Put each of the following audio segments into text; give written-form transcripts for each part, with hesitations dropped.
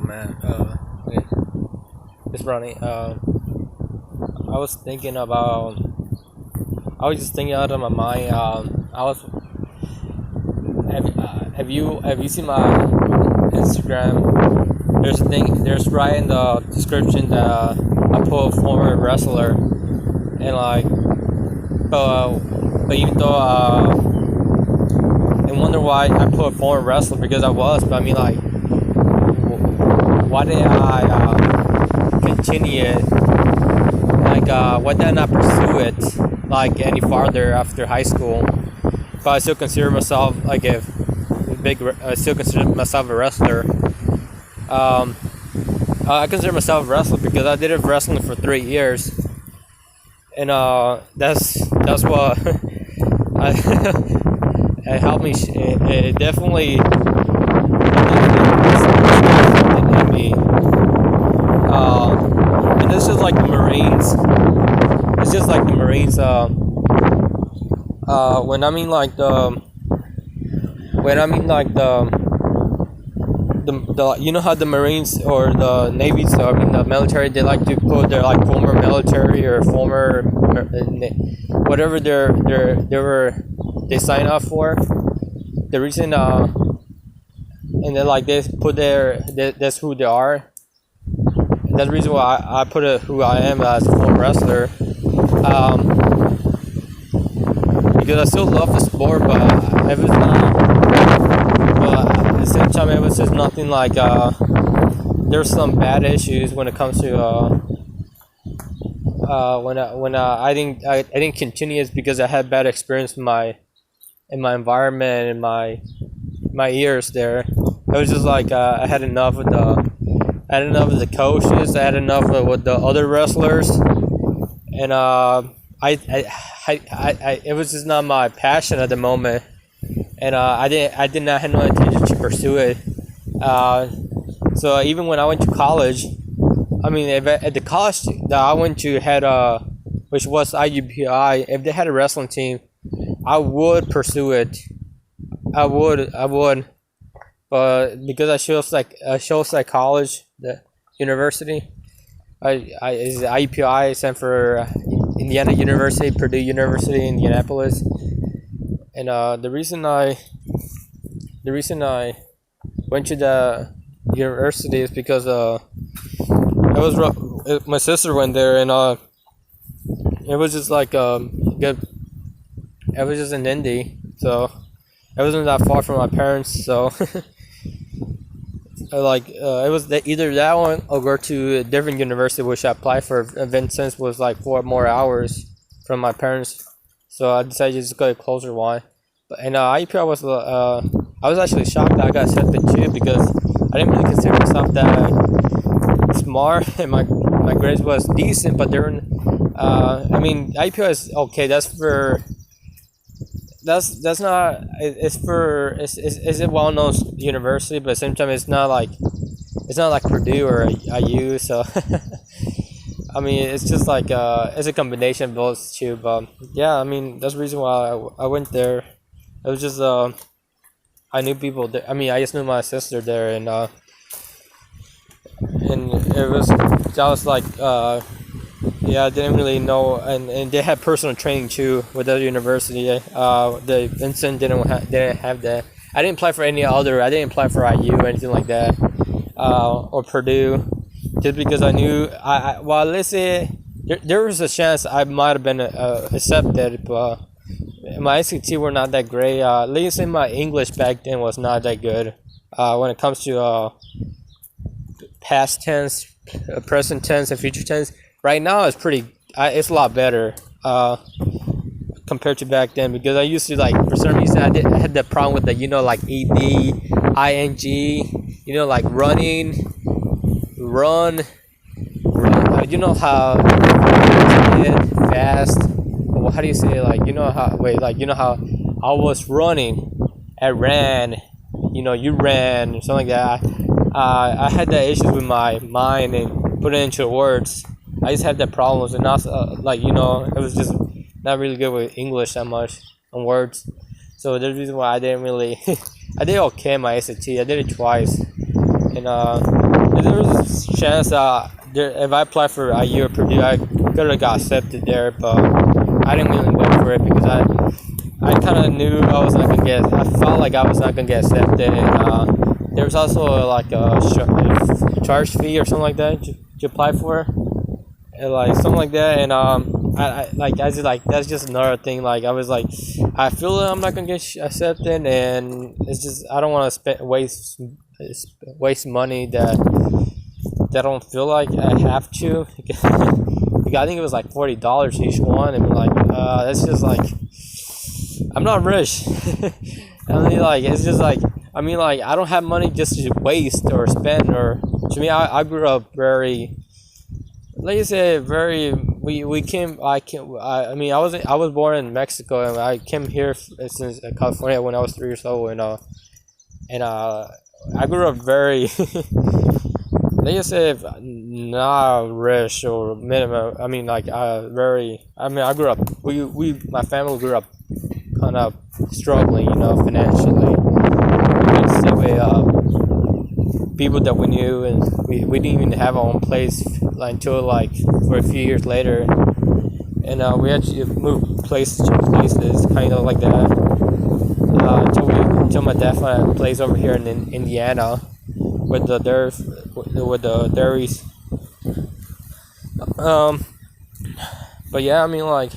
man. Okay, it's Ronnie. I was thinking about. I was just thinking out of my mind. I was. Have you seen my Instagram? There's a thing. There's right in the description that I put former wrestler, and like, but even though I wonder why I put former wrestler because I was. But I mean like, why did I continue it? Like, why did I not pursue it like any farther after high school? But I still consider myself like a big. I still consider myself a wrestler. I consider myself a wrestler because I did wrestling for 3 years, and that's what it helped me. It definitely in me. And it's just like the Marines. It's just like the Marines. When I mean like the you know how the Marines or the Navy, so I mean the military, they like to put their like former military or former whatever they sign up for. The reason and then like they put that's who they are. And that's the reason why I put it who I am as a former wrestler. Because I still love the sport, but it was not. But at the same time, it was just nothing like. There's some bad issues when it comes to I didn't continue is because I had bad experience in my environment and my years there. It was just like I had enough of the coaches. I had enough with the other wrestlers, and it was just not my passion at the moment, and I did not have no intention to pursue it. So even when I went to college, I mean, at the college that I went to had which was IUPI. If they had a wrestling team, I would pursue it. I would, but because I chose psychology, the university, is IUPI, stand for Indiana University, Purdue University, Indianapolis, and the reason I went to the university is because my sister went there, and it was just like good. It was just in Indy, so it wasn't that far from my parents. So it was either that one or go to a different university, which I applied for. Vincent's was like 4 more hours from my parents, so I decided to just go to a closer one. And IUPI I was actually shocked that I got accepted too, because I didn't really consider myself that smart, and my grades was decent, but they're I mean IUPI is okay. That's not. It's a well-known university, but at the same time it's not like Purdue or IU. So I mean it's just like it's a combination of those two. But yeah, I mean that's the reason why I went there. It was just I knew people there. I mean I just knew my sister there, and that was like yeah, I didn't really know, and they had personal training too with the university. The Vincent didn't have that. I didn't apply for any other. I didn't apply for IU or anything like that, or Purdue, just because I knew. Well, let's say there was a chance I might have been accepted, but my SAT were not that great. At least in my English back then was not that good. When it comes to past tense, present tense, and future tense. Right now it's it's a lot better compared to back then, because I used to, like, for some reason I had that problem with the, like ed, ing, like running, run, you know how fast, well, how do you say it? Like, how I was running, I ran, you ran, or something like that. I had that issues with my mind and put it into words. I just had that problems, and not it was just not really good with English that much and words. So there's the reason why I didn't really. I did okay in my SAT. I did it twice, and there was a chance if I applied for IU or Purdue, I could have got accepted there, but I didn't really go for it because I kind of knew I was not gonna get. I felt like I was not gonna get accepted. And, there was also like a charge fee or something like that to apply for, and like something like that. And I just like that's just another thing. Like I was like, I feel like I'm not gonna get accepted, and it's just I don't want to waste money that I don't feel like I have to. Because I think it was like $40 each one, and like that's just like I'm not rich. I mean, like it's just like I mean, like I don't have money just to waste or spend. Or to me, I grew up very, like you said, very. We came. I mean, I was born in Mexico, and I came here since California when I was 3 years old, and I grew up very. Like you said, not rich or minimum. I mean, like very. I mean, I grew up. My family grew up kind of struggling, financially. Same way, people that we knew, and we didn't even have our own place until like for a few years later, and we actually moved places, kind of like that, until my dad found a place over here in Indiana with the dairies. But yeah, I mean, like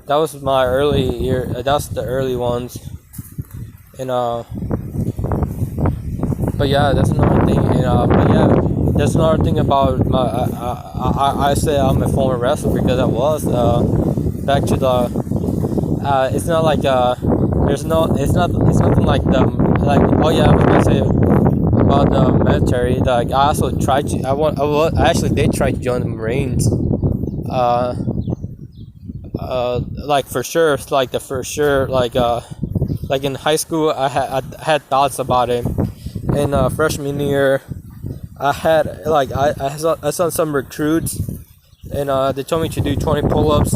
that was my early year. That's the early ones, and but yeah, that's another thing. And but yeah, that's another thing about my. I say I'm a former wrestler because I was. Back to the. It's not like there's no. It's nothing like the like. Oh yeah, I was gonna say about the military. Like I also tried to. I actually did try to join the Marines. Like for sure, like in high school, I had thoughts about it. In freshman year, I had like I saw some recruits, and they told me to do 20 pull-ups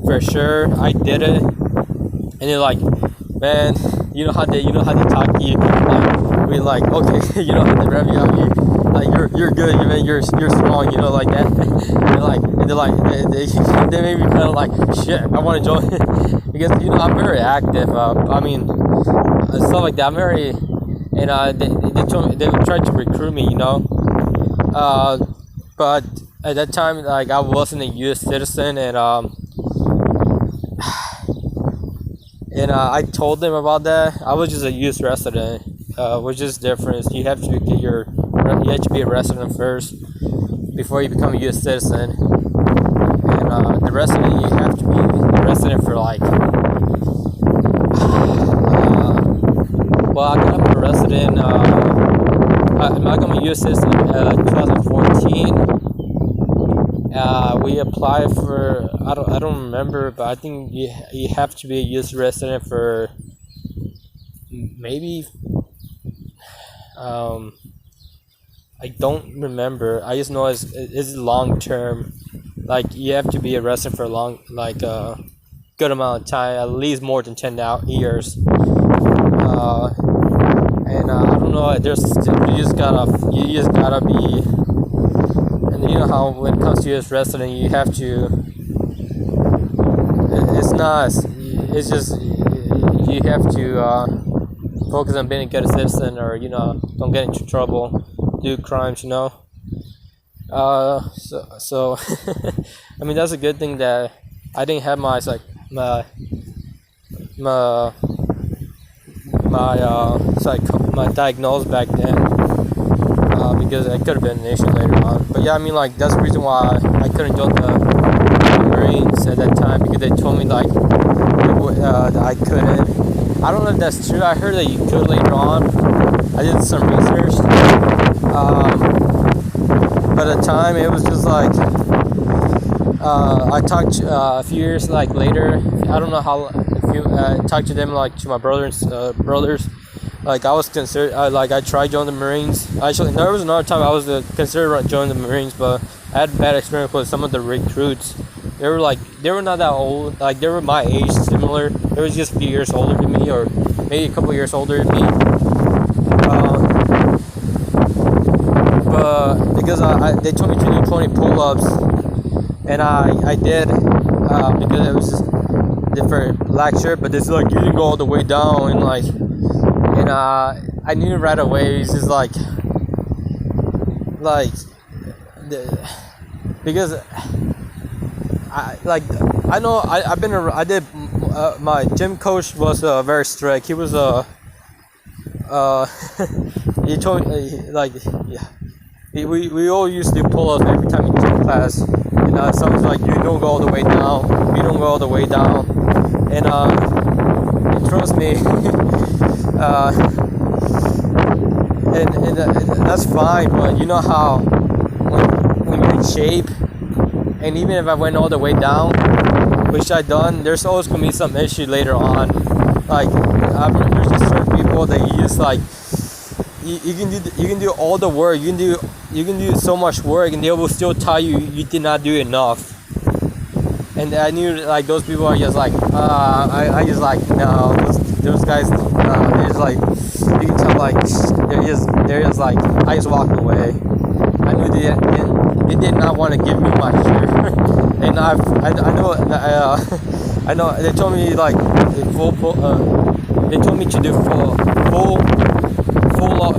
for sure. I did it, and they're like, man, you know how they talk to you, like we like okay, you know how they rev you up, you like you're good, man, you're strong, like that. They made me kind of like shit. I want to join because I'm very active. I mean, stuff like that. I'm very. And they tried to recruit me, but at that time, like I wasn't a U.S. citizen, and I told them about that. I was just a U.S. resident, which is different. You have to be a resident first before you become a U.S. citizen, and the resident you have to be a resident for like. Well, I got arrested in. I got my U.S. citizen in 2014. We applied for. I don't remember, but I think you have to be a U.S. resident for maybe. I don't remember. I just know it's long term. Like you have to be a resident for a long, like a good amount of time, at least more than 10 years. And I don't know. You just gotta be, and you know how when it comes to U.S. wrestling, you have to. It's not. It's just you have to focus on being a good citizen, or don't get into trouble, do crimes. So I mean that's a good thing that I didn't have my diagnosis back then, because it could have been an issue later on. But yeah, I mean like that's the reason why I couldn't join the Marines at that time, because they told me like that I couldn't. I don't know if that's true. I heard that you could later on. I did some research, but at the time it was just like I talked a few years like later. I don't know how. Talked to them like to my brothers. Like I was considered. I tried joining the Marines. Actually, there was another time I was considered joining the Marines, but I had a bad experience with some of the recruits. They were not that old. Like they were my age, similar. They were just a few years older than me, or maybe a couple years older than me. because they told me to do 20 pull-ups, and I did because it was just different lecture. But it's like you didn't go all the way down, and I knew right away. It's just because I know I did my gym coach was very strict. He was he told me yeah. We all used to do pull-ups every time in gym class, and someone's like, you don't go all the way down, you don't go all the way down, and trust me, and that's fine, but you know how when you're in shape, and even if I went all the way down, which I done, there's always gonna be some issue later on. There's just certain people that you just you can do all the work, you can do so much work, and they will still tell you you did not do enough. And I knew those people are just I just no, those guys they're just you can tell they're just I just walked away. I knew they did not want to give me my share. And I know they told me they told me to do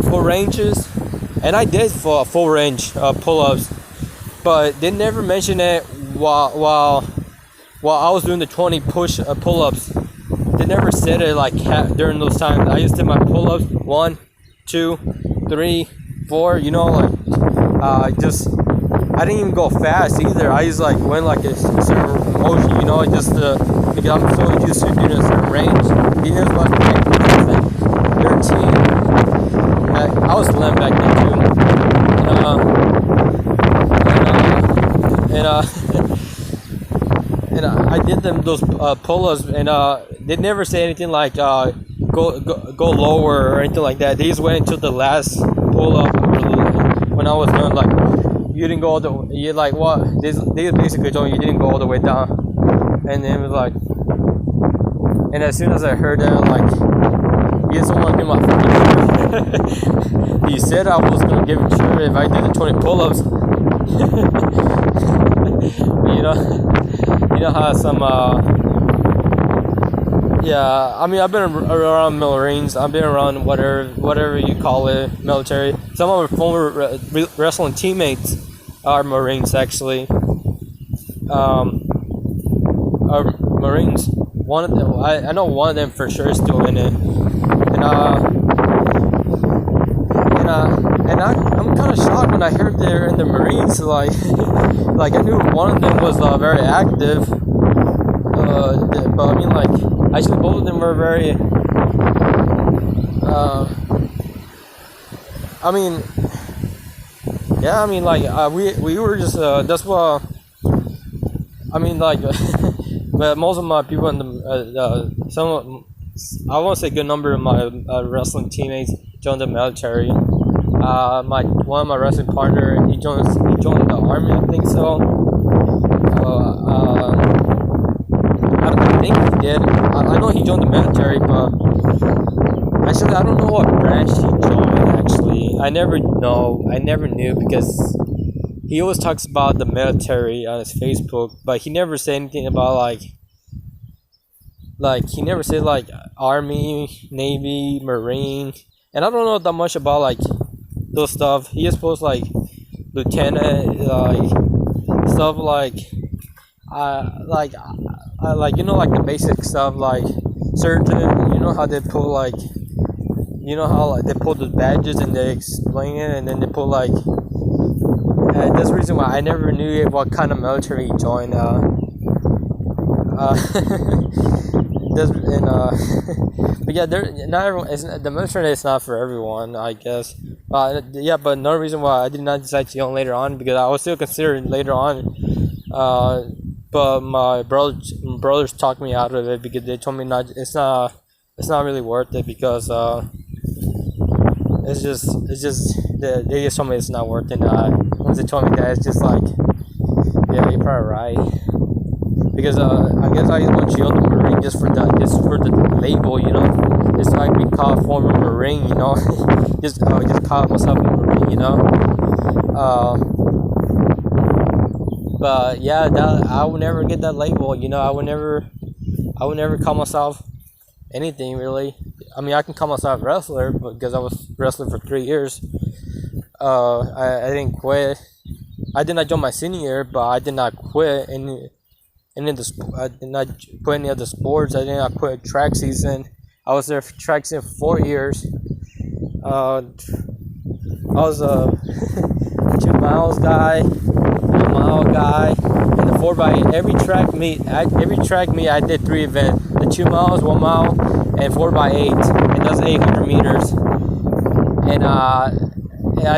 full ranges, and I did for full range pull-ups, but they never mentioned it while I was doing the 20 pull-ups. They never said it during those times. I used to do my pull-ups 1, 2, 3, 4. I didn't even go fast either. I just went a certain motion, just because I'm so used to doing a certain range. Even if I was 13. I was slim back then too, and I did those pull-ups, and they never say anything go lower or anything like that. They just went into the last pull-up when I was done. You didn't go all the you what? They basically told me you didn't go all the way down, and then it was and as soon as I heard that, you just don't want to do my fucking He said I was gonna give it to you if I did the 20 pull-ups. you know how some yeah. I mean, I've been around Marines. I've been around whatever you call it, military. Some of my former wrestling teammates are Marines actually. Are Marines. One of them, I know one of them for sure is still in it, and I'm kind of shocked when I heard they're in the Marines. I knew one of them was very active, but I mean actually both of them were very. I mean, yeah, I mean we were just that's what. I mean but most of my people in the I won't say a good number of my wrestling teammates joined the military. One of my wrestling partner he joined the army, I think so. I think he did. I know he joined the military, but actually I don't know what branch he joined. Actually, I never knew because he always talks about the military on his Facebook, but he never said anything about he never said Army, Navy, Marine, and I don't know that much about those stuff. He is supposed lieutenant, stuff the basic stuff surgeon. You know how they pull they pull the badges and they explain it, and then they pull that's the reason why I never knew what kind of military he joined. But yeah, not everyone. The military is not for everyone, I guess. Yeah, but another reason why I did not decide to join later on because I was still considering later on. But my brothers talked me out of it because they told me it's not really worth it because it's just they just told me it's not worth it. Once they told me that, it's just yeah, you're probably right. Because I guess I just want to join the Marine just for the label, It's like we call a former Marine, just call myself a Marine, Uh, but yeah, that I would never get that label. I would never call myself anything really. I mean, I can call myself a wrestler because I was wrestling for 3 years. I didn't quit. I did not join my senior year, but I did not quit I did not quit any of the sports. I did not quit track season. I was there for track season for 4 years. I was a 2 miles guy, 1 mile guy, and the 4x8. Every track meet, I did 3 events: the 2 miles, 1 mile, and 4x8, and that's 800 meters. And I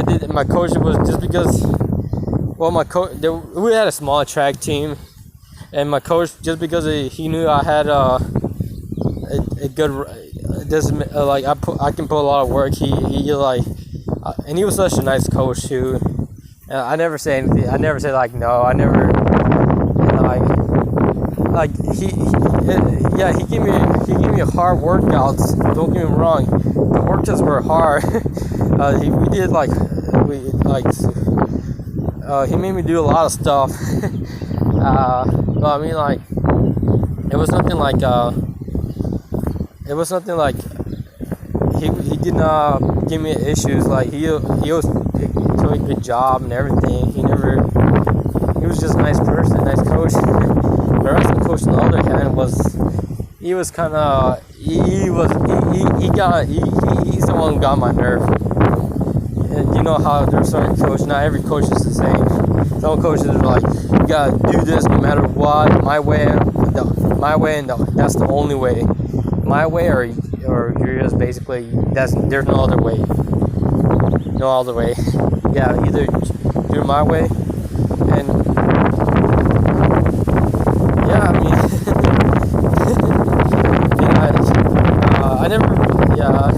did. My coach was just because. Well, we had a small track team, and my coach, just because he knew I had a good, I can put a lot of work. He like, and he was such a nice coach too. And I never say anything. I never say like no. I never like he gave me hard workouts. Don't get me wrong, the workouts were hard. He made me do a lot of stuff. But I mean, like, it was nothing like he did not give me issues. Like he was doing a good job and everything. He was just a nice person, nice coach. The wrestling coach on the other hand he's the one who got my nerve. And you know how there's certain coaches, not every coach is the same. Some coaches are like, you gotta do this no matter what, my way, and that's the only way. My way, or you're just basically, there's no other way. No other way. Yeah, either do my way, and yeah, I mean, I never, yeah.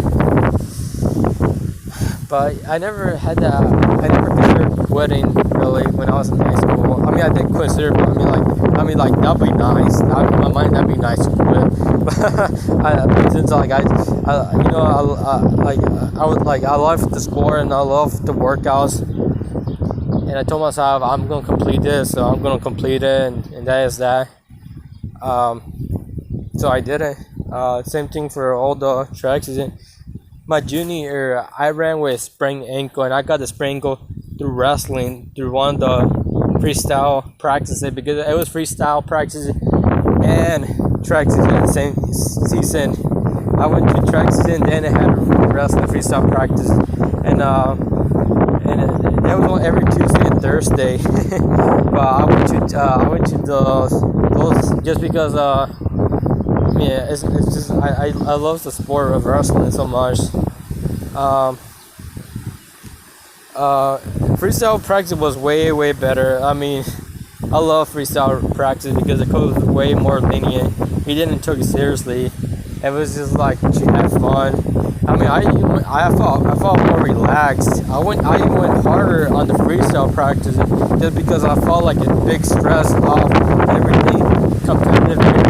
But I never had that. I never considered quitting really when I was in high school. I mean, I did consider, but I mean, like that'd be nice. In my mind, that'd be nice to quit. But since like I love the sport and I love the workouts, and I told myself I'm gonna complete this, so I'm gonna complete it, and that is that. So I did it. Same thing for all the track season. My junior year, I ran with sprained ankle, and I got the sprained ankle through wrestling, through one of the freestyle practices, because it was freestyle practices and track season in the same season. I went to track season, then I had wrestling freestyle practice, and that was on every Tuesday and Thursday. But I went to those just because yeah, it's just I love the sport of wrestling so much. Freestyle practice was way better. I mean, I love freestyle practice because the coach was way more lenient. He didn't take it seriously. It was just like to have fun. I mean, I felt more relaxed. I even went harder on the freestyle practice just because I felt like a big stress off everything, competitive everything.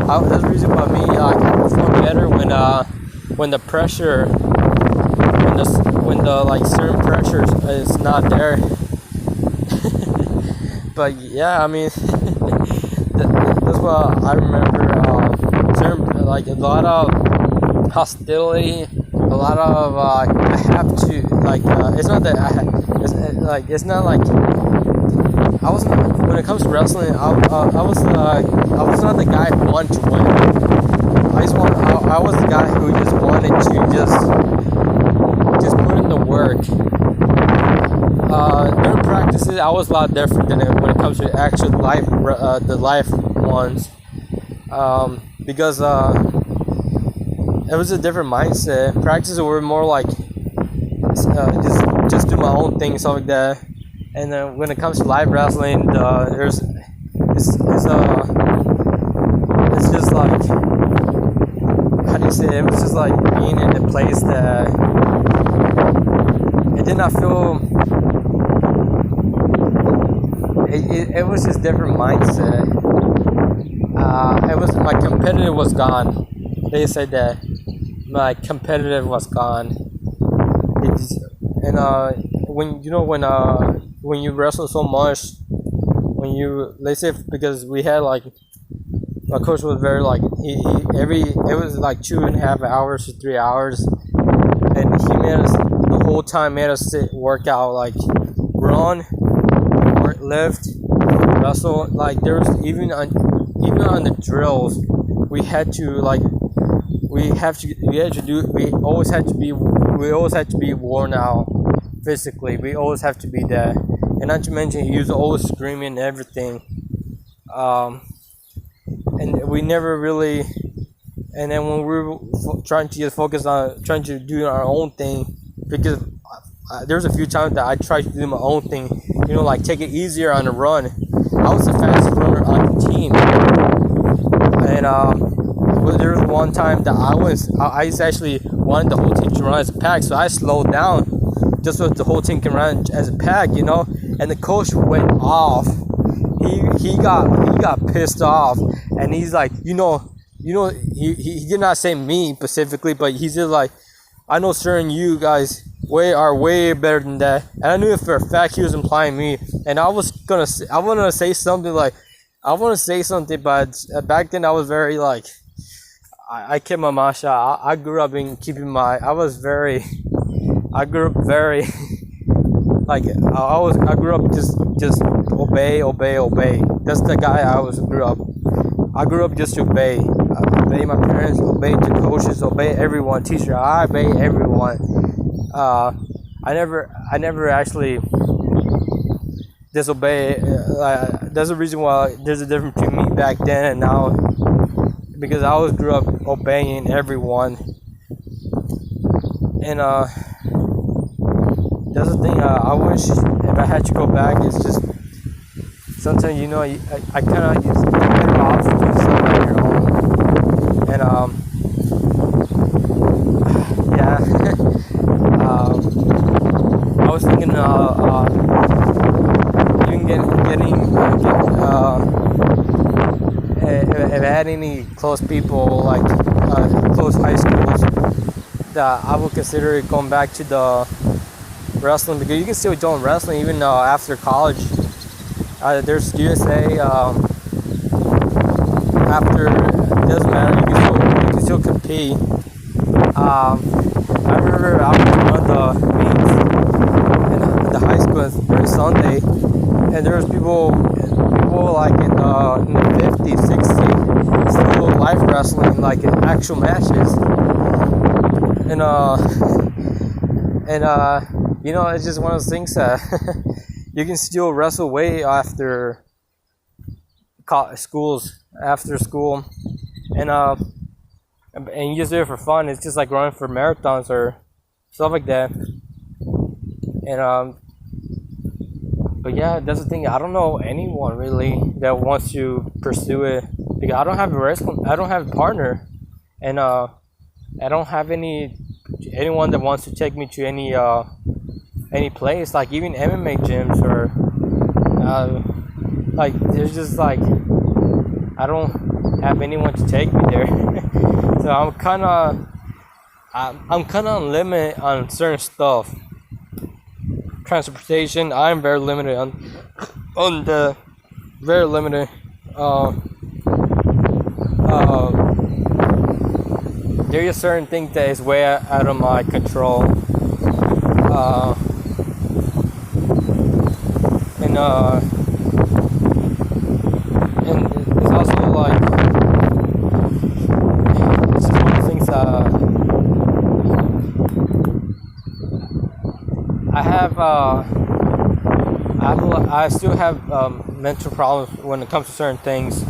That's the reason why I perform better when the pressure, when the like certain pressures is not there. But yeah, I mean, that's what I remember. Certain, like a lot of hostility, a lot of I have to like. It's not that it's not like I wasn't. When it comes to wrestling, I was not the guy who wanted to win. I was the guy who just wanted to just put in the work. During practices, I was a lot different than when it comes to actual life, the life ones, because it was a different mindset. Practices were more like just do my own thing, stuff like that. And then when it comes to live wrestling, it's just like, how do you say it? It was just like being in a place that it did not feel. It was just different mindset. It was my competitive was gone. They said that my competitive was gone. when you wrestle so much, when you let's say because we had like my coach was very like he every it was like 2.5 hours to 3 hours, and he made us the whole time made us sit work out like run, work, lift, wrestle. Like there was even on the drills, we had to like we always had to be worn out physically. We always have to be that, and not to mention he was always screaming and everything. And we never really. And then when we were trying to just focus on trying to do our own thing, because there's a few times that I tried to do my own thing, like take it easier on the run. I was the fastest runner on the team, and there was one time that I actually wanted the whole team to run as a pack, so I slowed down just so the whole team can run as a pack, and the coach went off. He got pissed off, and he's like, he did not say me specifically, but he's just like, I know certain you guys are way better than that, and I knew for a fact he was implying me, and I wanted to say something, but back then I was very like, I kept my mouth shut. I grew up in keeping my. I grew up very like I grew up just obey. That's the guy grew up. I grew up just to obey. Obey my parents, obey the coaches, obey everyone, teacher. I obey everyone. I never actually disobey. That's the reason why there's a difference between me back then and now, because I always grew up obeying everyone. And that's the thing. I wish if I had to go back, it's just sometimes I kind of just better off to do something on your own. And yeah, I was thinking if I had any close people like close high schools that I would consider going back to the wrestling, because you can still join wrestling even after college. There's USA. After it doesn't matter. You can still compete. I remember I was in one of the meets in the high school every Sunday, and there was people like in the 50s, 60s, still live wrestling like in actual matches, and it's just one of those things that you can still wrestle way after after school, and you just do it for fun. It's just like running for marathons or stuff like that. And but yeah, that's the thing. I don't know anyone really that wants to pursue it, because I don't have a partner, and I don't have anyone that wants to take me to any place, like even MMA gyms, or like there's just like I don't have anyone to take me there. So I'm kind of on limit on certain stuff. Transportation, I'm very limited on the very limited. There's certain things that is way out of my control. And it's also like it's just one of the things I still have mental problems when it comes to certain things.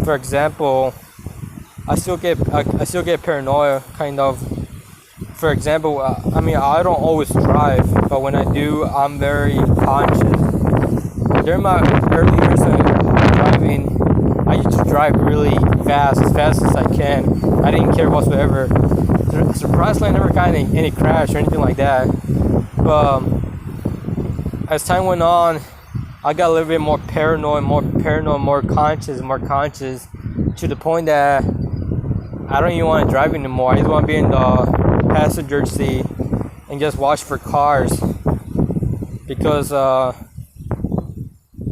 For example, I still get paranoia, kind of. For example, I don't always drive, but when I do, I'm very conscious. During my early years of driving, I used to drive really fast, as fast as I can. I didn't care whatsoever. Surprisingly, I never got any crash or anything like that. But as time went on, I got a little bit more paranoid, more conscious, to the point that I don't even want to drive anymore. I just want to be in the passenger seat and just watch for cars, because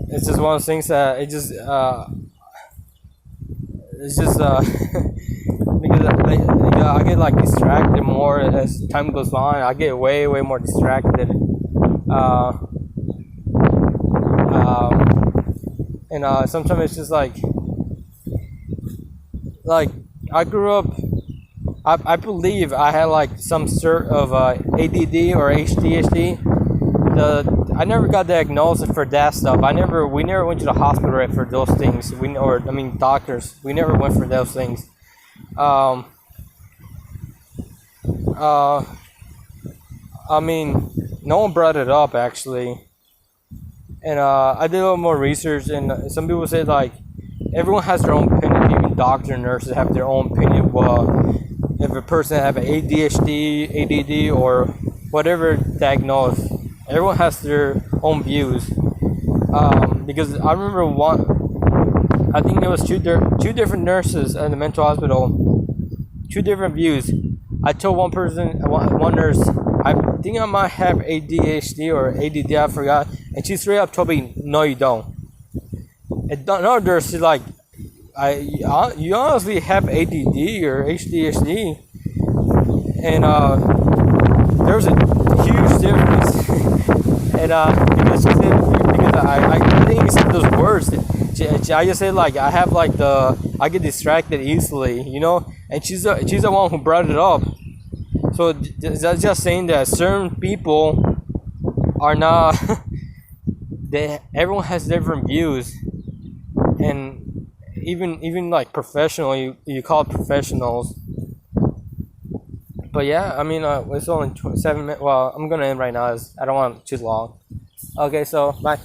it's just one of those things that it's just because I get like distracted more as time goes on. I get way more distracted. Uh, and sometimes it's just like I grew up. I believe I had like some sort of ADD or ADHD. I never got diagnosed for that stuff. We never went to the hospital for those things. Doctors. We never went for those things. Uh, no one brought it up actually, and I did a little more research, and some people say like everyone has their own opinion. Even doctors and nurses have their own opinion. Well, if a person have ADHD, ADD, or whatever diagnosed, everyone has their own views. Because I remember I think there was two different nurses in the mental hospital, two different views. I told one nurse, I think I might have ADHD or ADD, I forgot, and she straight up told me, no, you don't. And another nurse is like, you honestly have ADD or ADHD, and there's a huge difference. And because I didn't say those words. I just said like I get distracted easily, and she's the one who brought it up. So that's just saying that certain people are not. Everyone has different views, and even like professional, you call it professionals. But yeah, it's only 7 minutes. Well, I'm gonna end right now. I don't want too long. Okay, so bye.